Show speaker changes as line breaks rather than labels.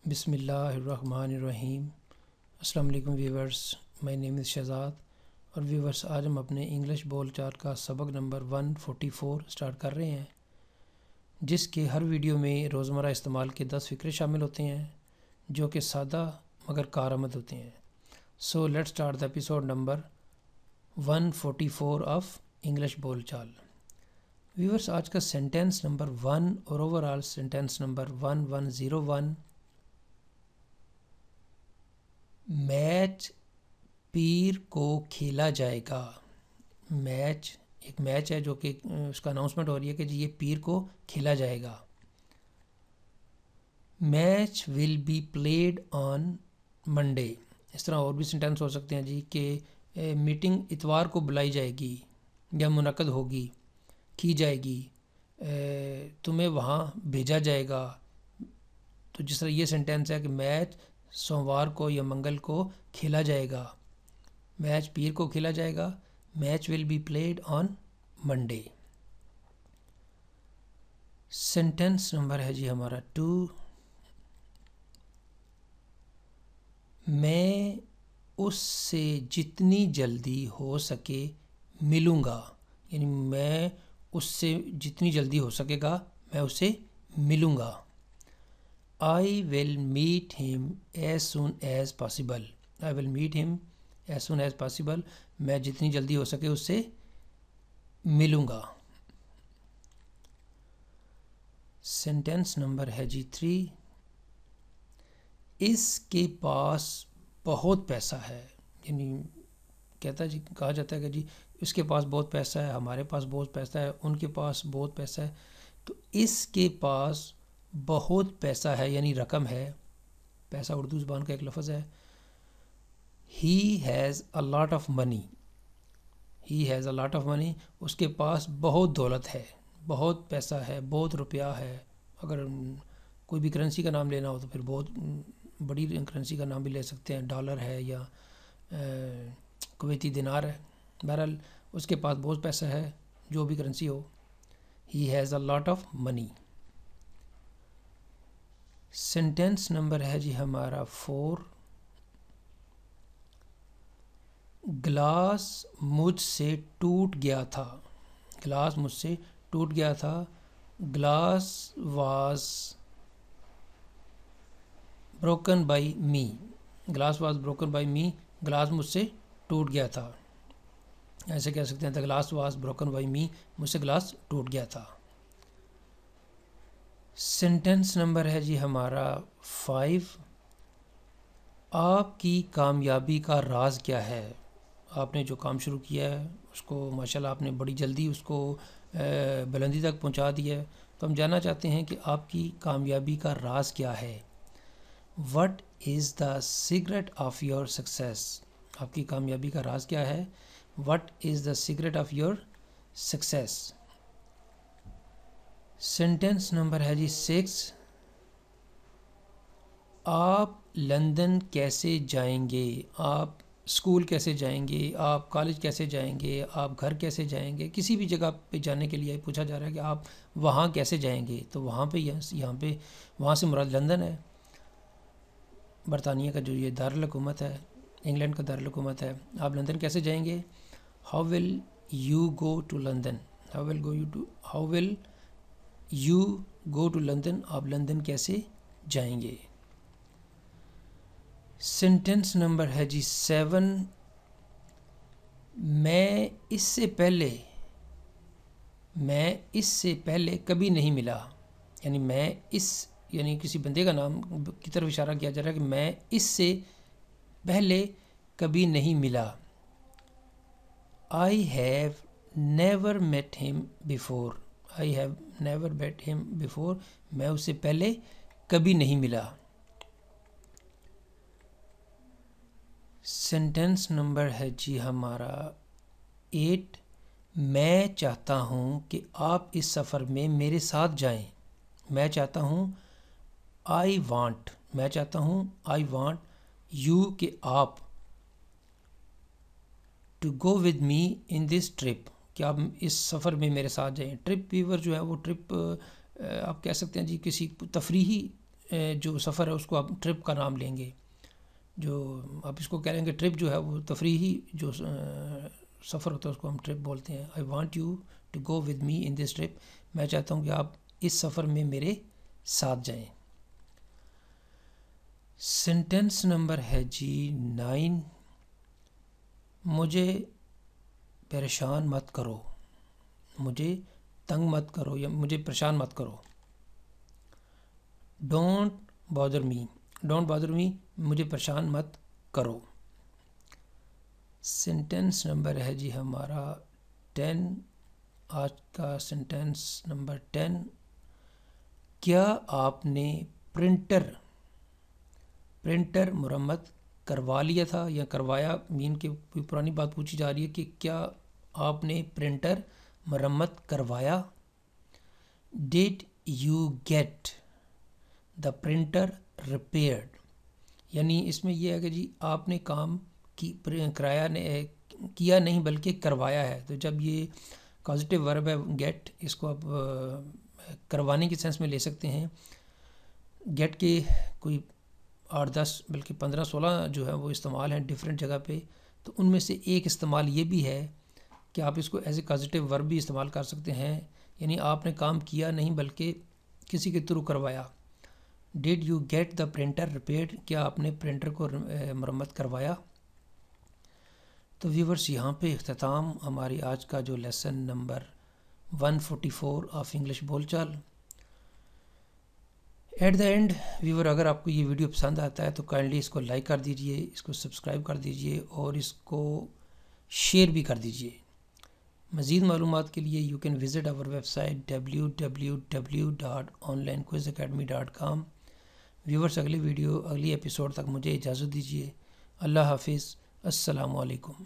بسم اللہ الرحمن الرحیم۔ السلام علیکم ویورز، مائی نیم از شہزاد اور ویورز آج ہم اپنے انگلش بول چال کا سبق نمبر 144 سٹارٹ کر رہے ہیں، جس کے ہر ویڈیو میں روزمرہ استعمال کے 10 فقرے شامل ہوتے ہیں جو کہ سادہ مگر کارآمد ہوتے ہیں۔ So let start the episode number 144 of English Bol Chaal. Viewers آج کا سینٹینس نمبر 1 اور overall sentence number 1101، match پیر کو کھیلا جائے گا۔ ایک میچ ہے جو کہ اس کا اناؤنسمنٹ ہو رہی ہے کہ جی یہ پیر کو کھیلا جائے گا۔ Match will be played on Monday. اس طرح اور بھی سینٹینس ہو سکتے ہیں جی کہ میٹنگ اتوار کو بلائی جائے گی یا منعقد ہوگی، کی جائے گی، تمہیں وہاں بھیجا جائے گا۔ تو جس طرح یہ سینٹینس ہے کہ میچ سوموار کو یا منگل کو کھیلا جائے گا، میچ پیر کو کھیلا جائے گا، match will be played on Monday. Sentence number ہے جی ہمارا 2، میں اس سے جتنی جلدی ہو سکے ملوں گا، یعنی میں اس سے جتنی جلدی ہو سکے گا میں اسے ملوں گا۔ I will meet him as soon as possible۔ I will meet him as soon as possible۔ میں جتنی جلدی ہو سکے اس سے ملوں گا۔ سینٹینس نمبر ہے جی 3، اس کے پاس بہت پیسہ ہے، یعنی کہا جاتا ہے کہ جی اس کے پاس بہت پیسہ ہے، ہمارے پاس بہت پیسہ ہے، ان کے پاس بہت پیسہ ہے۔ تو اس کے پاس بہت پیسہ ہے یعنی رقم ہے، پیسہ اردو زبان کا ایک لفظ ہے۔ He has a lot of money۔ He has a lot of money۔ اس کے پاس بہت دولت ہے، بہت پیسہ ہے، بہت روپیہ ہے۔ اگر کوئی بھی کرنسی کا نام لینا ہو تو پھر بہت بڑی کرنسی کا نام بھی لے سکتے ہیں، ڈالر ہے یا کویتی دینار ہے۔ بہرحال اس کے پاس بہت پیسہ ہے، جو بھی currency who. He has a lot of money۔ Sentence number ہے جی ہمارا 4، گلاس مجھ سے ٹوٹ گیا تھا۔ گلاس مجھ سے ٹوٹ گیا تھا۔ Glass was broken by me. Glass was broken by me. Glass مجھ سے ٹوٹ گیا تھا، ایسے کہہ سکتے ہیں the glass was broken by me, مجھ سے گلاس ٹوٹ گیا تھا۔ سینٹینس نمبر ہے جی ہمارا 5، آپ کی کامیابی کا راز کیا ہے؟ آپ نے جو کام شروع کیا ہے اس کو ماشاءاللہ آپ نے بڑی جلدی اس کو بلندی تک پہنچا دیا ہے، تو ہم جاننا چاہتے ہیں کہ آپ کی کامیابی کا راز کیا ہے۔ What is the secret of your success? آپ کی کامیابی کا راز کیا ہے؟ What is the secret of your success? Sentence number ہے جی 6، آپ لندن کیسے جائیں گے؟ آپ اسکول کیسے جائیں گے؟ آپ کالج کیسے جائیں گے؟ آپ گھر کیسے جائیں گے؟ کسی بھی جگہ پہ جانے کے لیے پوچھا جا رہا ہے کہ آپ وہاں کیسے جائیں گے، تو وہاں پہ یہاں پہ وہاں سے مراد لندن ہے، برطانیہ کا جو یہ دارالحکومت ہے، انگلینڈ کا دارالحکومت ہے۔ آپ لندن کیسے جائیں گے؟ How will you go to London? How will you go to London? آپ لندن کیسے جائیں گے؟ سینٹینس نمبر ہے جی 7، میں اس سے پہلے کبھی نہیں ملا، یعنی کسی بندے کا نام کی طرف اشارہ کیا جا رہا ہے کہ میں اس سے پہلے کبھی نہیں ملا۔ I have never met him before۔ I have never met him before۔ میں اس سے پہلے کبھی نہیں ملا۔ سینٹینس نمبر ہے جی ہمارا 8، میں چاہتا ہوں کہ آپ اس سفر میں میرے ساتھ جائیں۔ میں چاہتا ہوں I want you کہ آپ to go with me in this trip، کہ آپ اس سفر میں میرے ساتھ جائیں۔ ٹرپ ویور جو ہے وہ ٹرپ آپ کہہ سکتے ہیں جی کسی تفریحی جو سفر ہے اس کو آپ ٹرپ کا نام لیں گے. جو آپ اس کو کہہ لیں گے ٹرپ جو ہے وہ تفریحی جو سفر ہوتا ہے اس کو ہم ٹرپ بولتے ہیں. I want you to go with me in this trip. میں چاہتا ہوں کہ آپ اس سفر میں میرے ساتھ جائیں. سینٹنس نمبر ہے جی 9. مجھے پریشان مت کرو. مجھے تنگ مت کرو یا مجھے پریشان مت کرو. Don't bother me. Don't bother me مجھے پریشان مت کرو. سینٹنس نمبر ہے جی ہمارا 10. آج کا سینٹنس نمبر 10. کیا آپ نے پرنٹر مرمت کروا لیا تھا یا کروایا؟ مین کہ کوئی پرانی بات پوچھی جا رہی ہے کہ کیا آپ نے پرنٹر مرمت کروایا. Did you get the printer repaired. یعنی اس میں یہ ہے کہ جی آپ نے کام کیا نہیں بلکہ کروایا ہے. تو جب یہ کازیٹیو ورب ہے گیٹ، اس کو آپ کروانے کی سینس میں لے سکتے ہیں. گیٹ کے کوئی 8-10 بلکہ 15-16 جو ہے وہ استعمال ہیں ڈیفرنٹ جگہ پہ. تو ان میں سے ایک استعمال یہ بھی ہے کہ آپ اس کو ایز اے کازیٹیو ورب بھی استعمال کر سکتے ہیں. یعنی آپ نے کام کیا نہیں بلکہ کسی کے تھرو کروایا. Did you get the printer repaired. کیا آپ نے پرنٹر کو مرمت کروایا؟ تو ویورز یہاں پہ اختتام ہماری آج کا جو lesson number 144 of English Bol چال. ایٹ دا اینڈ ویور، اگر آپ کو یہ ویڈیو پسند آتا ہے تو کائنڈلی اس کو لائک کر دیجئے، اس کو سبسکرائب کر دیجئے اور اس کو شیئر بھی کر دیجئے. مزید معلومات کے لیے you can visit our website www.onlinequizacademy.com. Viewers اگلی ایپیسوڈ تک مجھے اجازت دیجیے. اللہ حافظ. السلام علیکم.